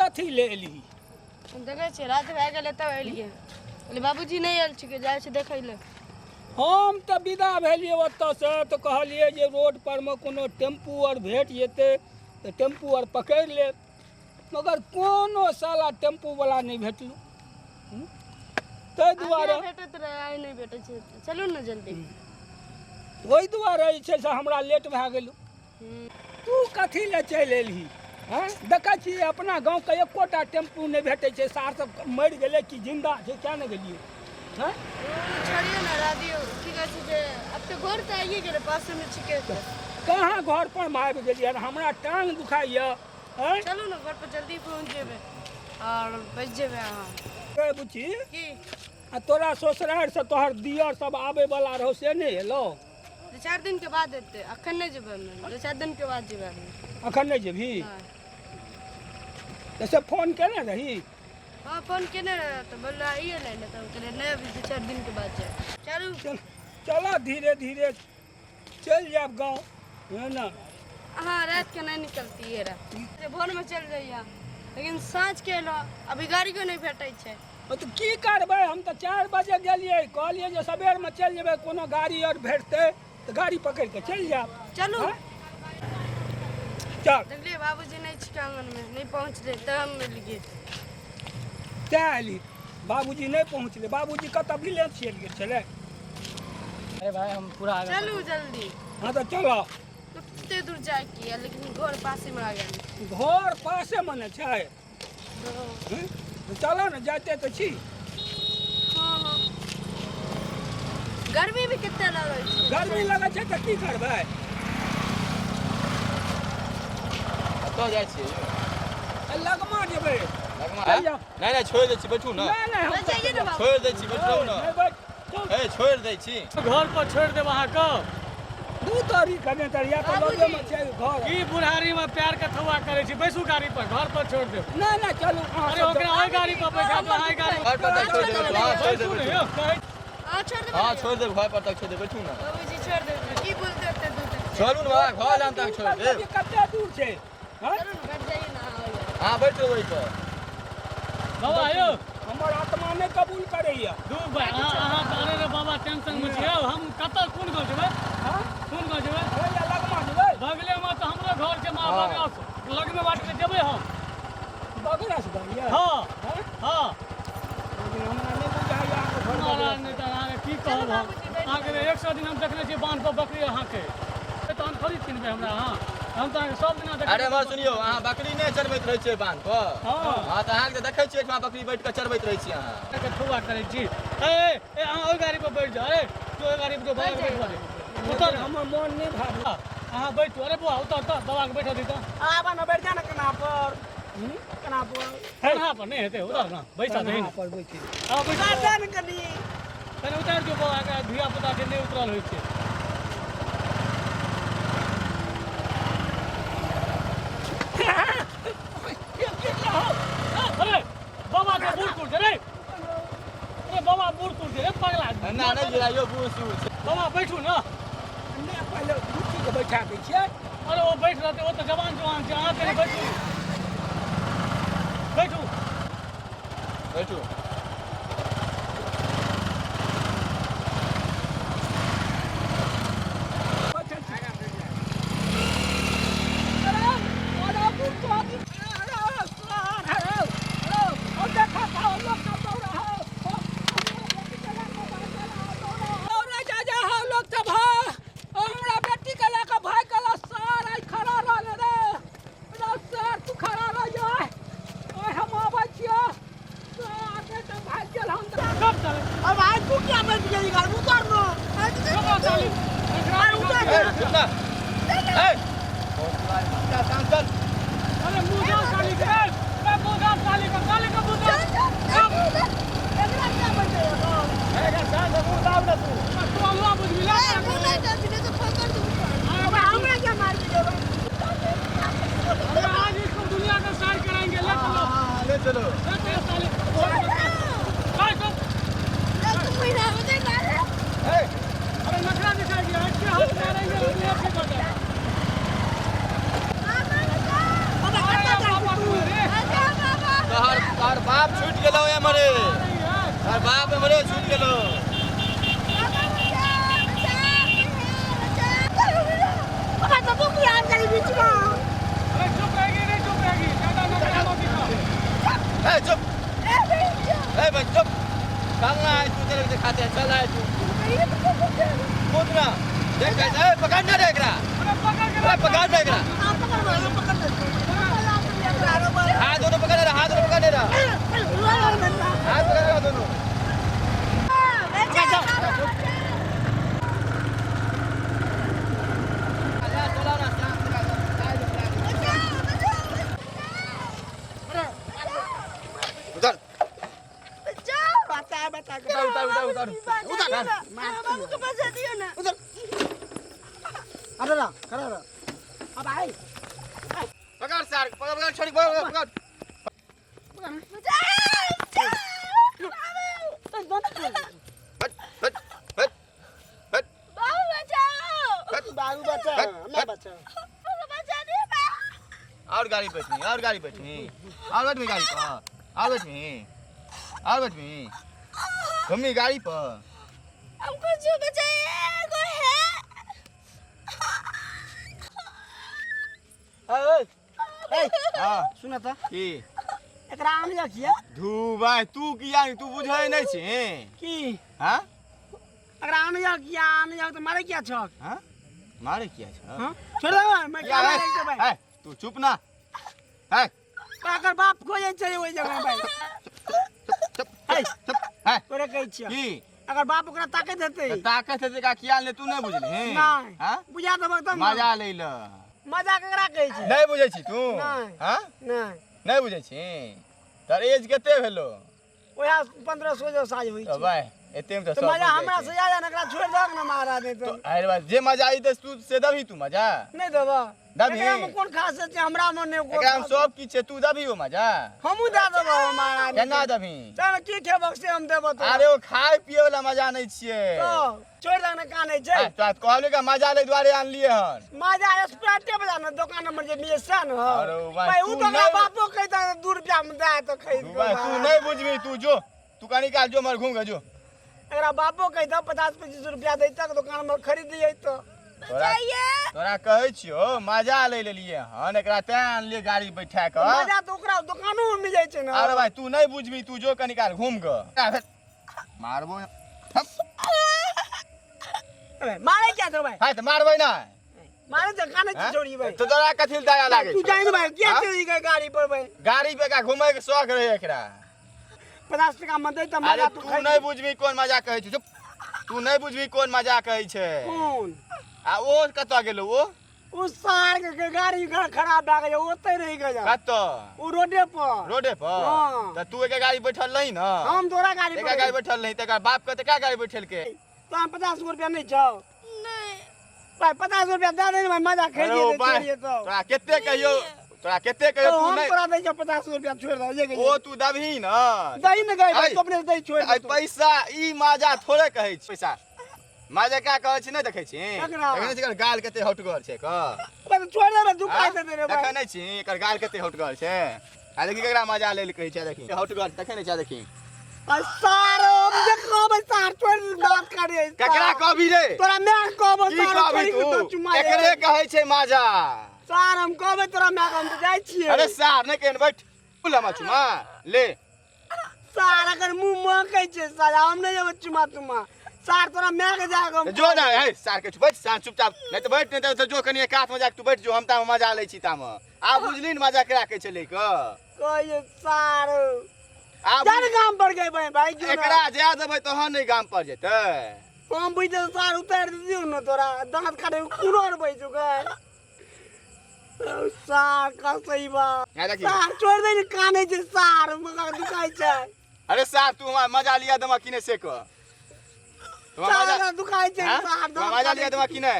कथी ले एली? देखे छे रात भए गेलै तब एलियै। बोले बाबूजी नहीं आयल छिकै, जाइ छै देखै ले। हम तऽ विदा भेलियै ओतऽसँ तऽ कहलियै जे रोड परमे कोनो टेम्पू आर भेट जेतै तऽ टेम्पू आर पकड़ि लेब, मगर कोनो साला टेम्पूवला नहि भेटलू। ताहि दुआरे भेटत रहे, आइ नहीं भेटै छै। चलू ने जल्दी। ओहि दुआरे जे छै से हमरा लेट भए गेलू। तू कथी ले चलि एलही? हैं देखै छियै अपना गाँवके एकोटा टेम्पू नहीं भेटै छै। सार सब मरि गेलै कि जिंदा छै, क्या नहीं गेलियै? हैं छोड़िए ना राधियो, की कहै छै जे अब तो घर तऽ आइए गेलै, पास में छिके। कहाँ घर पर में आबि गेलियै? हमरा टांग दुखाइए। चलू ना घर पर जल्दी पहुँच जेबै और बच जेबै अहाँ। बुच्ची की आ तोरा ससुरारि से तोहर दियर सब आबे वाला रहो से नहीं एलो? 2-4 दिन के बाद एतै, अखन नहीं जेबै हमे। 2-4 दिन के बाद जेबै हमे। अखन नहीं जेबही? हाँ। जैसे फोन केने रही? हाँ फोन केने रहे तो बोल रहा आइए ले ले, तो कहले नहीं अभी 2-4 दिन के बाद जाए। चलू चलो धीरे धीरे चल जाब गाँव, है ना? हाँ रात के नहीं निकलती है रात, भोर में चल जाइए, लेकिन साँझ के लो अभी गाड़ी को नहीं भेटै छै। तो की करबै? हम तो 4 बजे गेलियै, कहलियै जे सबेर में चल जेबै, कोनो गाड़ी और भेटतै तो गाड़ी पकड़ के चल जाब। चलू चल। देखलिए बाबूजी नहीं छिके आंगन में, नहीं पहुँच रहे तब हम मिलिए। तैं एली? बाबूजी नहीं पहुँचले? बाबूजी कतऽ विलेज चलि गेल छलै? अरे भाई हम पूरा आ गए। चलू जल्दी। हाँ तो चलो। तो कितने दूर जाए की है, लेकिन घर पास में आ गया। घर पासे में न छै? तो चलो न, जाते तो छी। हाँ हाँ गर्मी भी कितना लगे छै। गर्मी लगे छै तऽ की करबै? कतऽ जाइ छियै? लगमा जेबै। लगमा? चल जाओ। नहीं नहीं छोड़ दै छी, बैठू ना। नहीं नहीं हम जाइए ना बाबू। छोड़ दै छी, बैठू ना। नहीं बैठ, चल। ए छोड़ दै छी। घर पर छोड़ देब अहाँके? दू तारीख कने तरिया तो लगे में छै घर। की बुढ़ारी में प्यार के थवा करे छी? बैसू गाड़ी पर, घर पर छोड़ देब। नहीं नहीं चलू अहाँ अरे सब ओकरा ओहि गाड़ी पर बैठा दो, अहाँ गाड़ी घर पर तक छोड़ देबै। हाँ छोड़ बैसू देबै। ने यौ, कहै हाँ छोड़ दे। हाँ छोड़ देबै, घर पर तक छोड़ देबै, बैठू ना। बाबूजी छोड़ दे, की बोलते होते दूर तक। छोड़ू ना, घर लान तक छोड़ देब। कते दूर छै? हाँ? चलू ना बैठ जाइए ना। हाँ बैठो वही पर। बाबा यौ, हमर आत्मा नहीं कबूल करैया। दू भाई अहाँ तारे रे बाबा टेंशन में छियै। हम कतऽ कोन गाँव जेबै? हाँ? कोन गाँव जेबै? भैया लगमा जेबै? बगले में तो हमरो घर छै, माँ बगल लगमे बाट के जेबै हम। बगरा से भैया? हाँ हाँ? हाँ। लेकिन हमरा नहीं बुझाइया अहाँके घर महाराज बगरा। नहीं तऽ अहाँके की कहब हम? अहाँके 100 दिन हम देखने छियै बान्ध पर बकरी अहाँके। तहन थोड़ी चिन्हबै हमरा अहाँ? हम तऽ अहाँके सब दिना देखै अरे बात सुनियो, अहाँ बकरी नहीं चरबैत रहै छियै बांध पर? हाँ। हाँ तऽ अहाँके देखै छियै कि बकरी बैठ के चरबैत रहै छी अहाँ। के ठुआ करै छी। ए अहाँ ओहि गाड़ी पर बैठ जाओ। अरे तू ओहि गाड़ी पर जो बाबा के बैठवा दे। उतर हमर मन नहीं भाग। अहाँ बैठू। अरे बुआ उतर तऽ बाबा के बैठा दी तऽ। आबा न बैठ जा न कना पर। कना पर। कहाँ पर नहीं हेतै, उतर ना, बैठा दही कना पर बैठी। अब बैठा जान कनी। कनी उतार दियो बाबा के, धिया पुता के नहीं उतरल होइ छै। अरे बाबा के बूढ़ टूट रे। अरे बाबा बूढ़ टूट रे पगला। ना नहीं गिराइयो, बूढ़ सूढ़ छै। बाबा बैठू ना। ने पहले बुच्ची के बैठा दै छियै। अरे वो बैठ रहते, वो तो जवान जवान छै। अहाँ कनी बैठू, बैठू। बैठू। पकड़ छोड़ी पकड़ हट हट हट हट बाबू बचाओ, बाबू बचा, मैं बचा। बचा दे बा। और गाड़ी बैठनी और गाड़ी बैठनी और बैठनी गाड़ी पर और बैठनी घूमी गाड़ी पर हमको जो बचाइए कोई है? हाँ सुना था की एकरा आम जा किया धू भाई तू किया तू बुझे नहीं छे की हाँ एकरा आम जा किया आम जा तो मारे क्या छक हाँ मारे किया छ हां छोड़ दे मैं क्या मारे के भाई तू चुप ना है काकर बाप को जाय चाहिए ओई जगह भाई चुप चुप है तोरे कहै छियै की अगर बाप ओकरा ताकत देते ताकत है का किया ले तू नहीं बुझली नहीं हाँ बुझा देबो तब मजा ले ल मजा केकरा कहै छी नहीं बुझे छी तू नहीं। हाँ नहीं नहीं बुझे छी तर एज कते भेलो ओया 1500 साज होई तो छी भाई एते में तो तो सब मजा बुझै हमरा छै। से ज्यादा नकरा छोड़ दो ना मारा दे तो तो अरे बात जे मजा आई दस तू से दबी तू मजा नहीं देबो दबी। एकरा में कोन खासियत छै हमरा मन ने एकरा हम सब की छे तू दबी हो मजा हमू दे देबो मारा केना दबी चल की खेबक से हम देबो तो अरे वो खाए पिए वाला मजा नहीं छिए तो छोड़ दे ना काने छै तो कहले का मजा ले द्वारे आन लिए हन मजा स्प्राइटे बजा ना दुकान नंबर जे मिशन हो अरे भाई, भाई तू उ तो नहीं- बापो कहता 2 रुपया में दे तो खरीद तू भाई तू नहीं बुझबी तू जो तू कनी काल जो मर घूम के जो एकरा बापो कहता 50-25 रुपया देता दुकान में खरीद लिये तो तोरा तोरा कहै छियो मजा ले लेलिए हन एकरा तै आन लिए गाड़ी बैठा के मजा तो ओकरा दुकानो में मिल जाय छै ना अरे भाई तू नहीं बुझबी तू जो कनी काल घूम के मारबो अरे मारे क्या तो भाई हां तो मारबै ना मारे तो काने हाँ? छोड़ी भाई तो तोरा कथि दया लागे तू जाइन भाई क्या हाँ? चोरी के गाड़ी पर भाई गाड़ी पे का घूमे के शौक रहे एकरा 50 टका में दे त अरे मजा तू तू नहीं बुझबी कोन मजा कहै छी चुप तू नहीं बुझबी कोन मजा कहै छै कौन आ ओ कतऽ गेलो ओ उस सार के गाड़ी खराब भए गए ओते रह गए कतऽ उ रोडे पर रोडे पर हाँ। त तू एक गाड़ी बैठल नहीं ना हम तोरा गाड़ी एक पर गाड़ी बैठल नहीं तकर बाप के का गाड़ी बैठल के तो 50 रुपया नहीं छौ नहीं भाई 50 रुपया दे दे भाई मजा अरे खरीद ओ ले भाई छोड़िए तो तोरा केते कहियो तोरा केते कहियो तो तू हम नहीं तोरा दे 50 रुपया छोड़ दो ये ओ तू दबही ना दही न गए भाई आई। तो अपने दही छोड़ आई दे पैसा ई मजा थोड़े कहै छी पैसा मजा का कहै छी नहीं देखै छी ककरा? देखै छी एकर गाल केते हटगर छै का भाई छोड़ दे दुकान हाँ? दे दे रे देखै भाई नहीं छी एकर गाल केते हटगर छै आ देखी केकरा मजा ले कहै छै देखी हटगर देखै नहीं छै देखी सारो देखो भाई सार छोड़ बात करे केकरा कहबी रे तोरा मैं कहबो की सार कहबी छोड़ तो तू चुमा एकरे कहै छै मजा सार हम कहबे तोरा मैं हम तो जाय छिए अरे सार नहीं कहन बैठ बोला चुमा ले सार अगर मुंह महकै छै सार हम नहीं जब चुमा तुमा सार तोरा मैं के जाएगा तो जो ना है सार के बैठ सार चुपचाप नहीं तो बैठ नहीं तो जो कनी एक हाथ में जाके तू बैठ जो हम ता मजा ले छी ताम आ बुझली न मजा करा के चले क कहिए सार आ जान काम पर गए भाई क्यों एकरा जा देबै तहन नहीं गाम पर जेतै हम बुझे सार उतार दियो न तोरा दांत काटे कुनो और बैठ गए सार का सही बात यहाँ देखी सार छोड़ दे काने छै सार मगर दुखाई छै अरे सार तू हमार मजा लिया दमा किने से क तू सार मजा का दुखाई छै हाँ? सार तू मजा लिया दमा किने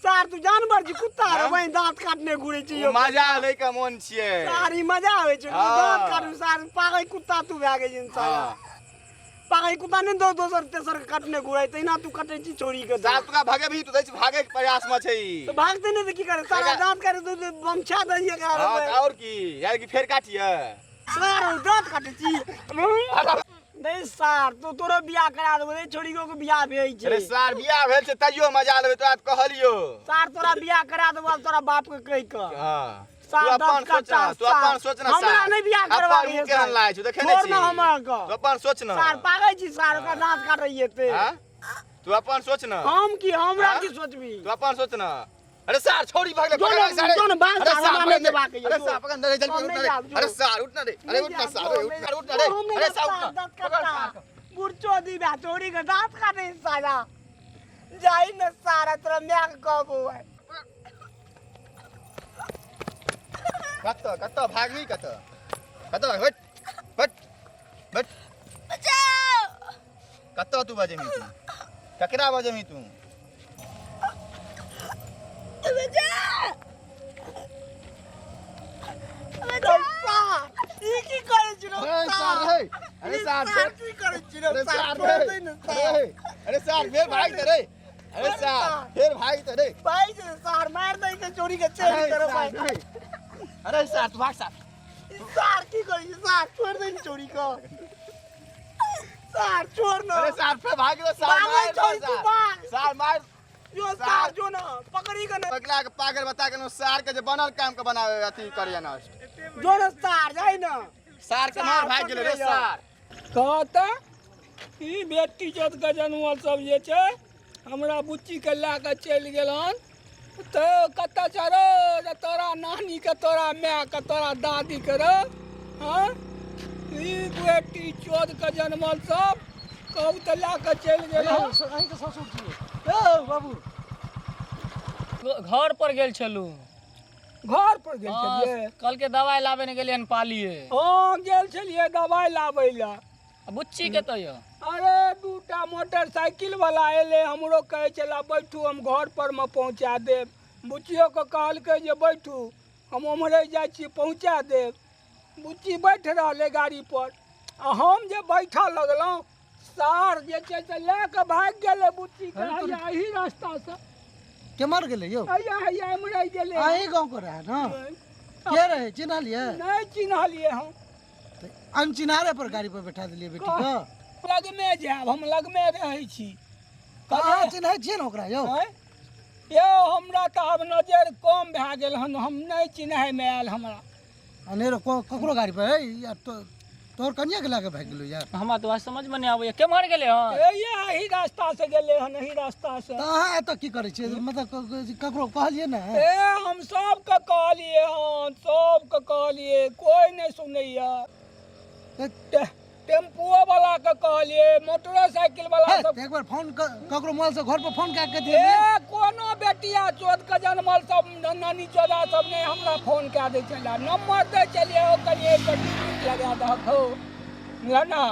सार तू जानवर छी कुत्ता रे हाँ? वही दांत काटने घुरे छी तू मजा ले के मन छिए सार ई मजा आवे छै हाँ। दांत काटू सार पागल कुत्ता तू भए गए इंसान हां पागल कुत्ता ने दो दोसर तेसर काटने घुरे तैना तू कटे छी छोड़ी के सार तू का भागे भी तू दै छी भागे के प्रयास में छै तो भागते नहीं तो की करे सारा देखा- दांत करे तो बमछा दइए हां का और की यार की फेर काटिए सारा दांत काटे छी नहीं सार तो तोरो बियाह करा देबो रे छोड़ी को बियाह भेई अरे छै सार बियाह भेल छै तैयो मजा लेबै तो आज कहलियो सार तोरा बियाह करा देबो अब तोरा बाप के कहि के हां सार तू अपन दांत सोच ना काटा तू अपन सोच ना हमरा नहीं बियाह करवा अपन मुंह केहन लागे छै देखे नै छोड़ छी ना हमरा तू के अपन सोच ना सार पागल छी सार का दांत काटइए ते हां तू अपन सोच ना हम की हमरा हाँ? की सोचबी तू अपन सोच ना अरे सार छोड़ी भागले जो पकड़ ना- सारे जो ना बांध अरे सार, सार हमरा पकड़ नहीं दे। देबाक है, अरे जो। सार पकड़ दे जल्दी हम नहीं जाब, जो। अरे सार उठ ना रे अरे उठ ना सार उठ ना रे अरे सार उठ ना पकड़ सार बुरचो दी बा छोड़ी के दांत काटे सारा जाई न सारा तोरा मैं के कहबो है कत्तो भागनी कत्तो बैठ बैठ बैठ बचाओ कत्तो तू बजेमी तू ककरा बजेमी तू बचाओ ई की करे छिरो अरे सार रे अरे सार की करे छिरो अरे सार सार छोड़ दे रे न अरे सार फिर भाग दे रे अरे सार फिर भाग दे रे भाई से सार मार दे के चोरी के चोरी करो भाई अरे सार तू भाग सार सार की करे सार छोड़ दे न चोरी को सार छोड़ ना अरे सार फिर भाग दे सार भाग, मार छोड़ तू, भाग। सार मार जो सार जो ना पकड़ी के ना पगला के पागल बता के सार के जे बनल काम के बनावे अथी करिया नष्ट जो ना सार जाए ना सार के मार भाग गेले रे सार कहता ई बेटी चोत के जनमल सब जे छै हमरा बुच्ची के ला के चलि गेलन तो कत्ता चरो जे तोरा नानी के तोरा माय के तोरा दादी के रे हाँ ई बेटी चोत के जनमल सब कहू तो ला के चलि गेलन अहीं के ससुर छियै ए बाबू घर पर गेल छलू घर पर गेल छलिए कल के दवाई लाबे ने गेलियन पालिए हाँ गेल छलिए दवाई लाबै ला बुच्ची के तो यो अरे दूटा मोटरसाइकिल वाला एले हमरो कहे चला बैठू हम घर पर में पहुंचा देब बुच्चियो के कहलकै जे बैठू हम उम्हरे जाइ छी पहुंचा देब बुच्ची बैठ रहले गाड़ी पर आ हम जे बैठा लगलहुँ सार जे छै से ले के भाग गेले बुच्ची के हैया एही रास्ता से के मर गेले यो हैया हैया एमरे गेले अही गांव के रहे ना के रहे चिन्ह लिए नहीं चिन्हलिए हम अनचिन्हारे पर गाड़ी पर बैठा दिलिए बेटी के लगमे जायब हम लगमे रहै छी कहाँ चिन्है छियै ने ओकरा यो आँय? यौ हमरा तऽ आब नजर कम भए गेल हन हम नहीं चिन्हैमे आयल हमरा अनेरो ककरो गाड़ी पर है यार तोर कन्या के लाके भाग गेलो यार हमरा तो समझ में नहीं आबै के मर गेले हन एही रास्ता से गेले हन एही रास्ता से त अहाँ एतऽ की करै छियै मतलब ककरो कहलिए ना ए हम सबके कहलिए हन सबके कहलिए कोई नहीं सुनैया टेम्पुओ वाला के कहलिए मोटरसाइकिल वाला सब एक बार फोन ककरो मोबाइल से घर पर फोन कए के दिए ए कोनो बेटिया चोद के जनमल सब नानी चोदा सब ने हमरा फोन कए दै छला नंबर दे चलिए ओ कनिए गड्डी लगा दहौ ना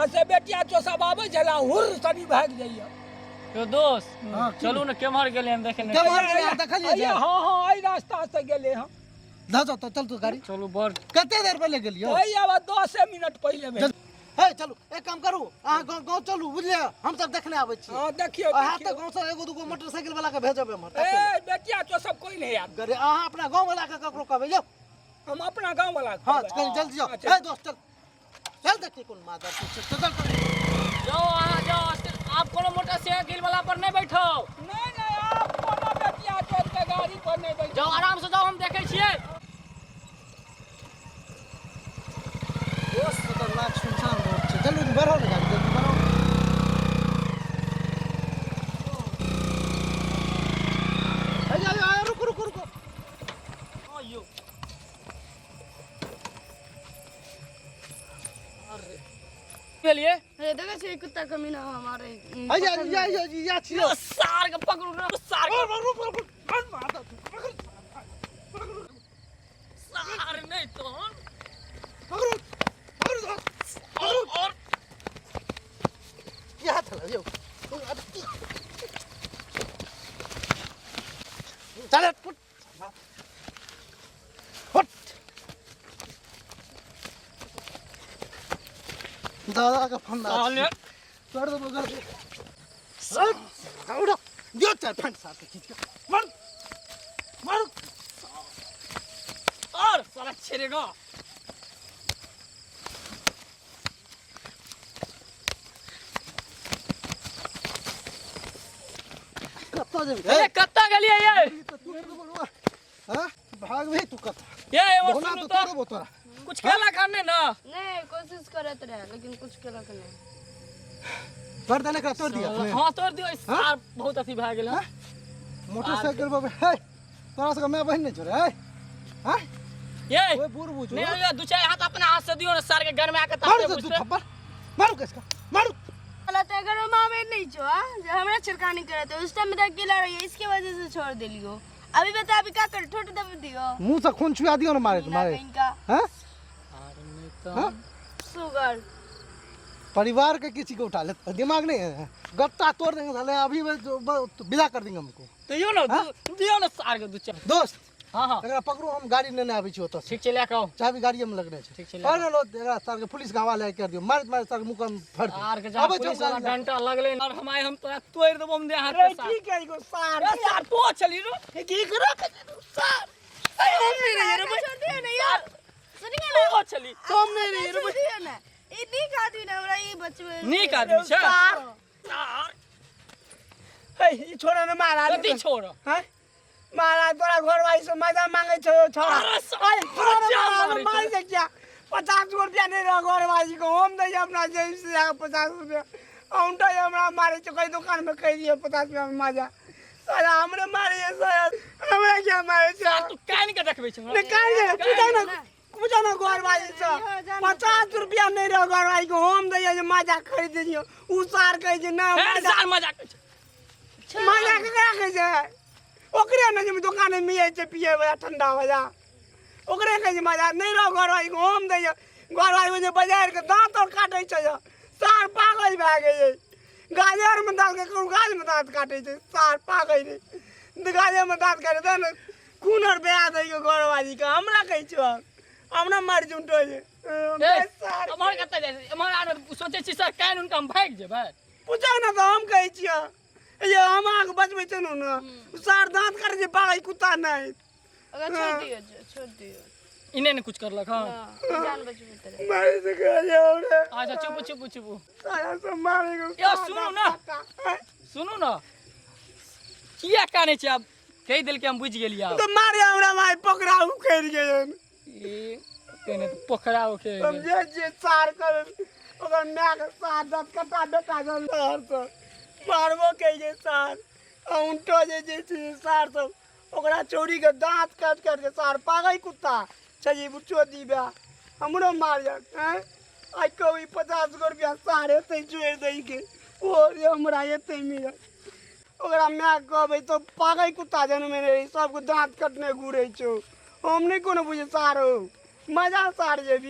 आ से बेटिया चो सब आबै छला हुर सनी भाग जाइया यो दोस्त हाँ, चलू ने केमहर गेले हम देखे के मर गेले देखलिए हाँ हाँ एही रास्ता से गेले हम जा तो चल तू गाड़ी चलू बड़ कते देर पहले गेलियो एही अब 10 मिनट पहले भेल हे चलू एक काम करू अहाँ गाँव चलू बुझलिए हम सब देखने आबै छी हाँ देखियो अहाँ तऽ गाँव से एगो दूगो मोटरसाइकिल वाला के भेजब हमर ए बेटिया चो सब कोई नहीं आब गरे अहाँ अपना गाँव वाला के ककरो कहबै जाओ हम अपना गांव वाला हाँ कहीं जल्दी जाओ हे दोस्त चल चल देखिए कौन माता चल जाओ आ जाओ आप कोनो मोटरसाइकिल वाला पर नहीं बैठो नहीं आप कोनो बेटिया चोद के गाड़ी पर नहीं बैठ जाओ आराम से जाओ हम देखे छियै दोस्त खतरनाक सुनसान रोड छै चलू बढ़ो ना गाड़ी जल्दी बढ़ो रुको आयो लिए अरे देखा छै कुत्ता कमीना हमारे या छियो सार के पकड़ू ना सार सार नहीं तो और या चल यो चल फुट दादा का फंदा साले कर दो मगर सब उड़ा दियो चार फंड साथ के खींच के मार मार और साला छेड़ेगा कत्ता जे ए कत्ता गेलिए ये हां भाग भी तू कत्ता ये वो बोला सुनो तो तो तोरो बोतरा कुछ खेला खाने ना नहीं कोशिश करत रहे लेकिन कुछ केलक नहीं गर्दन का तोड़ दिया तूने हां तोड़ दियो सार बहुत अथी भ गेल हाँ? मोटरसाइकिल पर है तोरा से मैं बहन नहीं छोड़े है हां ये ओए बूढ़ बूझ नहीं ये दो चार हाथ अपने हाथ से दियो ना सार के घर में आके मारो ताते तू बुझते थप्पड़ मारो किसका मारो वाला तो अगर मामे नहीं छो जो हमरा छिड़कानी करे थे उस टाइम में अकेला रही इसके वजह से छोड़ देलियो अभी बता अभी का कर ठोट दब दियो मुंह से खून चुआ दियो ना मारे तुम्हारे इनका हैं नहीं तो हाँ? शुगर परिवार के किसी को उठा ले दिमाग नहीं है गत्ता तोड़ देंगे साले अभी में विदा कर देंगे हमको तो यो ना दियो ना सार के दो चार दोस्त हाँ हाँ एकरा पकड़ू हम गाड़ी लेने आबै छी ओतऽ से ठीक छै लए कऽ आउ चाबी गाड़िए में लगने छै ठीक छै और लो एकरा सर के पुलिस के हवाले कर दियो मार मार सर के मुंह में फाड़ दियो आर के जा पुलिस वाला डंटा लगले और हम तोरा तोड़ देबो हम दे हाथ अरे पे सार ठीक है इको सार यार तो चली रो की करो सार अरे हम नहीं रहे रे छोड़ दियो ना यार सुनिए ना तो चली हम नहीं रहे छोड़ दियो ना ई नीक आदमी ना हमरा ई बचबे नीक आदमी छै सार हे ई छोरा ने मारा कथी छोड़ हैं मारा तोरा घर वाली से मजा मांगे छो छोरा अरे अरे पचास मार मार के क्या 50 रुपया नहीं रहा घर वाली को हम दे अपना जेब से 50 रुपया औंटा हमरा मारे तो कई दुकान में कह दिए 50 रुपया में मजा साला हमरे मारे सर हमरा क्या मारे छ तू कान के देखबै छै ने काहे पूछा ना घर वाली से 50 रुपया नहीं रहा घर वाली को हम दे मजा खरीद दियो उ सार कहे जे ना सार मजाक छै मजा केकरा कहे छै ओकरे ने जे दुकान में मिले छै पिए वाला ठंडा वाला ओकरे कहे मजा नहीं रहो घर वाली को हम दे घर वाली जे बाजार के दांत और काटे छै सार पागल भए गए गाजर में दांत के गाज में दांत काटे छै सार पागल रे गाजर में दांत काटे त खून और बहा दे घर वाली के हमरा कहे छ हमरा मर जुंटो जे सार हमर कतै जाय हमर आर सोचै छी सर कान उनका हम भाग जेबै पूछो ना तो हम कहे छियै ये हम आग बचबै छै ना सार दांत काटे छै पागल कुत्ता नहीं अगर छोड़ दियो इने ने कुछ करलक हां जान बचबे तेरे मारे से कह जाओ रे अच्छा चुप सारा सब मारेगा यो सुनू ना सुनू ना किया काने छै अब कहि देल के हम बुझ गेलियै अब तो मारे हमरा भाई पकड़ाऊ कर गए ए केने पोखराओ के हम जे सार कर ओकर मैक सार दत कटा बेटा जल सार तो मारबो के जे सार उंटो जे सार सब ओकरा चोरी के दांत काट के सार पागल कुत्ता छजी बुचो दीबा हमरो मार जा हैं आई कोई 50 रुपया सार एते जोड़ दई के ओ रे हमरा एते मिल ओकरा मैक कहबै तो पागल कुत्ता जन्मे रे सबके दांत कटने घुरै छौ हम नहीं कोनो बुझे सारो मजा सार जे